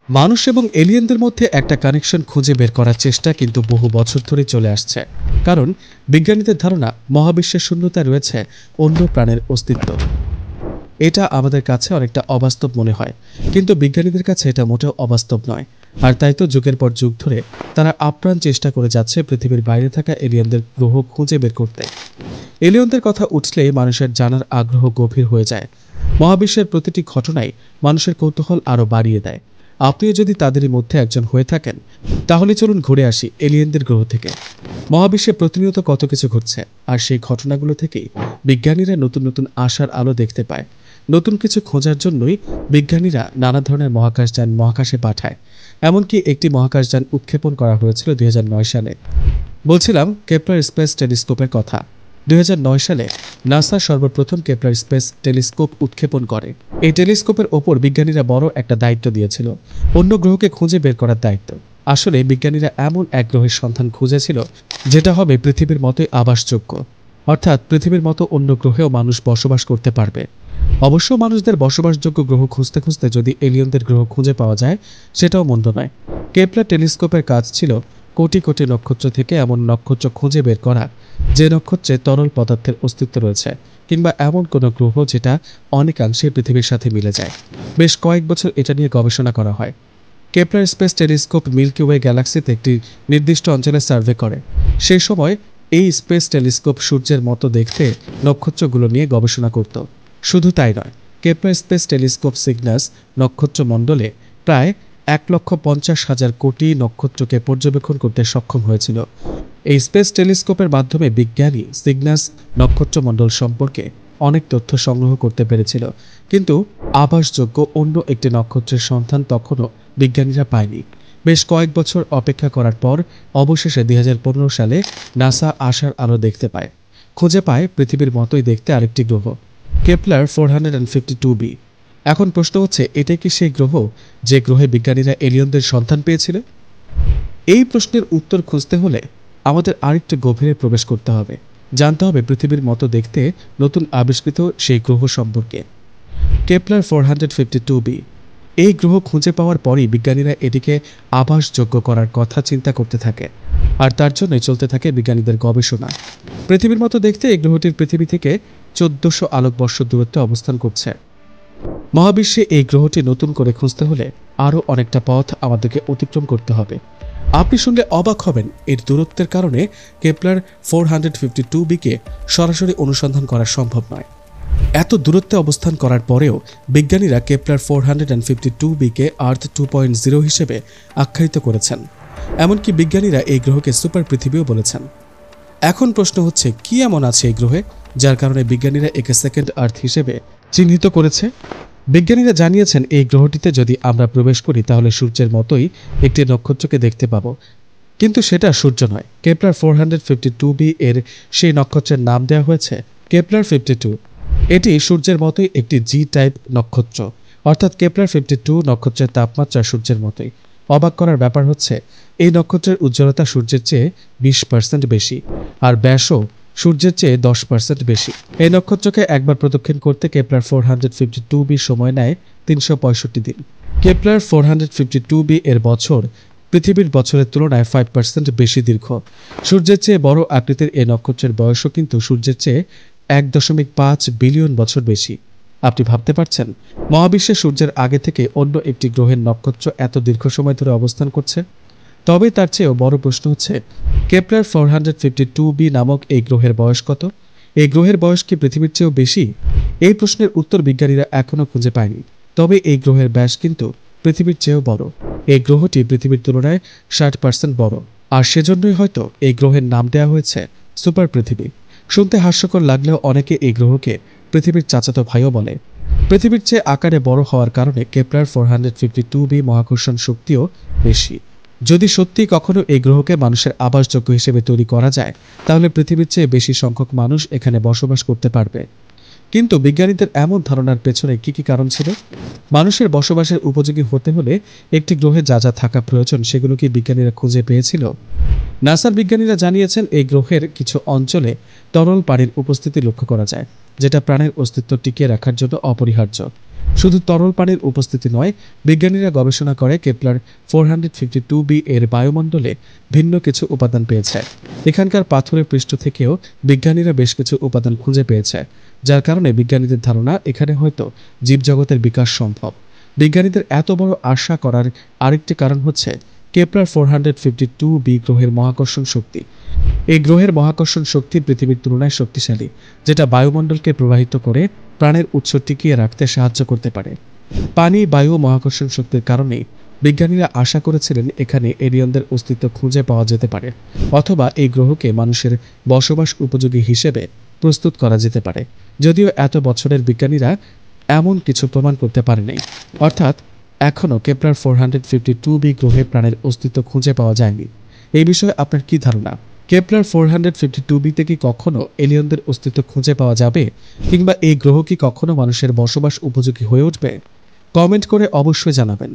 মানুষ এবং এলিয়েনদের মধ্যে একটা কানেকশন খুঁজে বের করার চেষ্টা কিন্তু বহু বছর ধরে চলে আসছে। কারণ বিজ্ঞানীদের ধারণা মহাবিশ্বের শূন্যতায় রয়েছে অন্য প্রাণের অস্তিত্ব। এটা আমাদের কাছে অনেকটা অবাস্তব মনে হয়, কিন্তু বিজ্ঞানীদের কাছে এটা মোটেও অবাস্তব নয়। আর তাই তো যুগের পর যুগ ধরে তারা আপ্রাণ চেষ্টা করে যাচ্ছে পৃথিবীর বাইরে থাকা এলিয়েনদের গ্রহ খুঁজে বের করতে। এলিয়েনদের কথা উঠলেই মানুষের জানার আগ্রহ গভীর হয়ে যায়। মহাবিশ্বের প্রতিটি ঘটনাই মানুষের কৌতূহল আরও বাড়িয়ে দেয়। আপনিও যদি তাদেরই মধ্যে একজন হয়ে থাকেন, তাহলে চলুন ঘুরে আসি এলিয়েনদের গ্রহ থেকে। মহাবিশ্বে প্রতিনিয়ত কত কিছু ঘটছে, আর সেই ঘটনাগুলো থেকেই বিজ্ঞানীরা নতুন নতুন আশার আলো দেখতে পায়। নতুন কিছু খোঁজার জন্যই বিজ্ঞানীরা নানা ধরনের মহাকাশযান মহাকাশে পাঠায়। এমনকি একটি মহাকাশযান উৎক্ষেপণ করা হয়েছিল 2009 সালে। বলছিলাম কেপলার স্পেস টেলিস্কোপের কথা। 2009 সালে নাসা সর্বপ্রথম কেপলার স্পেস টেলিস্কোপ উৎক্ষেপণ করে। এই টেলিস্কোপের ওপর বিজ্ঞানীরা বড় একটা দায়িত্ব দিয়েছিল, অন্য গ্রহকে খুঁজে বের করার দায়িত্ব। আসলে বিজ্ঞানীরা এমন এক গ্রহের সন্ধান খুঁজেছিল যেটা হবে পৃথিবীর মতোই আবাসযোগ্য, অর্থাৎ পৃথিবীর মতো অন্য গ্রহেও মানুষ বসবাস করতে পারবে। অবশ্য মানুষদের বসবাসযোগ্য গ্রহ খুঁজতে খুঁজতে যদি এলিয়েনদের গ্রহ খুঁজে পাওয়া যায়, সেটাও মন্দ নয়। কেপলার টেলিস্কোপের কাজ ছিল কোটি কোটি নক্ষত্র থেকে এমন নক্ষত্র খুঁজে বের করা যে নক্ষত্রে তরল পদার্থের অস্তিত্ব রয়েছে, কিংবা এমন কোনো গ্রহ যেটা অনেকাংশে পৃথিবীর সাথে মিলে যায়। বেশ কয়েক বছর এটা নিয়ে গবেষণা করা হয়। Kepler space telescope milky way গ্যালাক্সিতে একটি নির্দিষ্ট অঞ্চলে সার্ভে করে। সেই সময় এই স্পেস টেলিস্কোপ সূর্যের মতো দেখতে নক্ষত্রগুলো নিয়ে গবেষণা করত। শুধু তাই নয়, কেপলার স্পেস টেলিস্কোপ সিগনাস নক্ষত্রমণ্ডলে প্রায় 1,50,000 কোটি নক্ষত্রকে পর্যবেক্ষণ করতে সক্ষম হয়েছিল। এই স্পেস টেলিস্কোপের মাধ্যমে বিজ্ঞানী সিগনাস নক্ষত্রমণ্ডল সম্পর্কে অনেক তথ্য সংগ্রহ করতে পেরেছিল, কিন্তু আবাসযোগ্য অন্য একটি নক্ষত্রের সন্ধান তখনও বিজ্ঞানীরা পায়নি। বেশ কয়েক বছর অপেক্ষা করার পর অবশেষে 2015 সালে নাসা আশার আলো দেখতে পায়, খুঁজে পায় পৃথিবীর মতোই দেখতে আরেকটি গ্রহ, কেপলার 452b। এখন প্রশ্ন হচ্ছে, এটাই কি সেই গ্রহ যে গ্রহে বিজ্ঞানীরা এলিয়েনদের সন্ধান পেয়েছিল? এই প্রশ্নের উত্তর খুঁজতে হলে আমাদের আরেকটু গভীরে প্রবেশ করতে হবে, জানতে হবে পৃথিবীর মতো দেখতে নতুন আবিষ্কৃত সেই গ্রহ সম্পর্কে। কেপলার 452b এই গ্রহ খুঁজে পাওয়ার পরই বিজ্ঞানীরা এটিকে আবাসযোগ্য করার কথা চিন্তা করতে থাকে, আর তার জন্যই চলতে থাকে বিজ্ঞানীদের গবেষণা। পৃথিবীর মতো দেখতে এই গ্রহটির পৃথিবী থেকে 1400 আলোকবর্ষ দূরত্বে অবস্থান করছে। মহাবিশ্বে এই গ্রহটি নতুন করে খুঁজতে হলে আরও অনেকটা পথ আমাদেরকে অতিক্রম করতে হবে। আপনি শুনলে অবাক হবেন, এর দূরত্বের কারণে কেপলার 452bকে সরাসরি অনুসন্ধান করা সম্ভব নয়। এত দূরত্বে অবস্থান করার পরেও বিজ্ঞানীরা কেপলার 452bকে আর্থ 2.0 হিসেবে আখ্যায়িত করেছেন। এমনকি বিজ্ঞানীরা এই গ্রহকে সুপার পৃথিবীও বলেছেন। এখন প্রশ্ন হচ্ছে, কি এমন আছে এই গ্রহে যার কারণে বিজ্ঞানীরা একে সেকেন্ড আর্থ হিসেবে চিহ্নিত করেছে? বিজ্ঞানীরা জানিয়েছেন, এই গ্রহটিতে যদি আমরা প্রবেশ করি তাহলে সূর্যের মতোই একটি নক্ষত্রকে দেখতে পাবো, কিন্তু সেটা সূর্য নয়। কেপলার 452b এর সেই নক্ষত্রের নাম দেওয়া হয়েছে কেপলার 52। এটি সূর্যের মতোই একটি জি টাইপ নক্ষত্র, অর্থাৎ কেপলার 52 নক্ষত্রের তাপমাত্রা সূর্যের মতোই। অবাক করার ব্যাপার হচ্ছে, এই নক্ষত্রের উজ্জ্বলতা সূর্যের চেয়ে 20% বেশি, আর ব্যাসও সূর্যের চেয়ে 10% বেশি। এই নক্ষত্রকে একবার প্রদক্ষিণ করতে কেপলার 452b সময় নেয় 365 দিন। কেপলার 452b এর বছর পৃথিবীর বছরের তুলনায় 5% বেশি দীর্ঘ। সূর্যের চেয়ে বড় আকৃতির এই নক্ষত্রের বয়সও কিন্তু সূর্যের চেয়ে 1.5 বিলিয়ন বছর বেশি। আপনি ভাবতে পারছেন, মহাবিশ্বে সূর্যের আগে থেকে অন্য একটি গ্রহের নক্ষত্র এত দীর্ঘ সময় ধরে অবস্থান করছে? তবে তার চেয়েও বড় প্রশ্ন হচ্ছে, কেপলার 452b নামক এই গ্রহের বয়স কত? এই গ্রহের বয়স কি পৃথিবীর চেয়েও বেশি? এই প্রশ্নের উত্তর বিজ্ঞানীরা এখনও খুঁজে পায়নি। তবে এই গ্রহের ব্যাস কিন্তু পৃথিবীর চেয়েও বড়। এই গ্রহটি পৃথিবীর তুলনায় 60% বড়, আর সেজন্যই হয়তো এই গ্রহের নাম দেওয়া হয়েছে সুপার পৃথিবী। শুনতে হাস্যকর লাগলেও অনেকে এই গ্রহকে পৃথিবীর চাচাতো ভাইও বলে। পৃথিবীর চেয়ে আকারে বড় হওয়ার কারণে কেপলার 452b মহাকর্ষণ শক্তিও বেশি। যদি সত্যি কখনো এই গ্রহকে মানুষের আবাসযোগ্য হিসেবে তৈরি করা যায়, তাহলে পৃথিবীর চেয়ে বেশি সংখ্যক মানুষ এখানে বসবাস করতে পারবে। কিন্তু বিজ্ঞানীদের এমন ধারণার পেছনে কি কি কারণ ছিল? মানুষের বসবাসের উপযোগী হতে হলে একটি গ্রহে যা যা থাকা প্রয়োজন সেগুলো কি বিজ্ঞানীরা খুঁজে পেয়েছিল? নাসার বিজ্ঞানীরা জানিয়েছেন, এই গ্রহের কিছু অঞ্চলে তরল পানির উপস্থিতি লক্ষ্য করা যায়। যেটা প্রাণের অস্তিত্ব টিকিয়ে রাখার জন্য অপরিহার্য। শুধু তরল পানির উপস্থিতি নয়, বিজ্ঞানীরা গবেষণা করে কেপলার 452b এর বায়ুমণ্ডলে ভিন্ন কিছু উপাদান পেয়েছে। এখানকার পাথরের পৃষ্ঠ থেকেও বিজ্ঞানীরা বেশ কিছু উপাদান খুঁজে পেয়েছে, যার কারণে বিজ্ঞানীদের ধারণা এখানে হয়তো জীবজগতের বিকাশ সম্ভব। বিজ্ঞানীদের এত বড় আশা করার আরেকটি কারণ হচ্ছে কেপলার 452b গ্রহের মহাকর্ষণ শক্তি। এই গ্রহের মহাকর্ষণ শক্তি পৃথিবীর তুলনায় শক্তিশালী, যেটা বায়ুমণ্ডলকে প্রবাহিত করে প্রাণের উৎস টিকিয়ে রাখতে সাহায্য করতে পারে। পানি, বায়ু ও মহাকর্ষণ শক্তির কারণেই বিজ্ঞানীরা আশা করেছিলেন এখানে এলিয়েনদের অস্তিত্ব খুঁজে পাওয়া যেতে পারে, অথবা এই গ্রহকে মানুষের বসবাস উপযোগী হিসেবে প্রস্তুত করা যেতে পারে। যদিও এত বছরের বিজ্ঞানীরা এমন কিছু প্রমাণ করতে পারেনি, অর্থাৎ এখনও কেপলার 452b গ্রহে প্রাণের অস্তিত্ব খুঁজে পাওয়া যায়নি। এই বিষয়ে আপনার কি ধারণা? কেপলার 452b-তে কি কখনো এলিয়েনদের অস্তিত্ব খুঁজে পাওয়া যাবে, কিংবা এই গ্রহ কি কখনো মানুষের বসবাস উপযোগী হয়ে উঠবে? কমেন্ট করে অবশ্যই জানাবেন।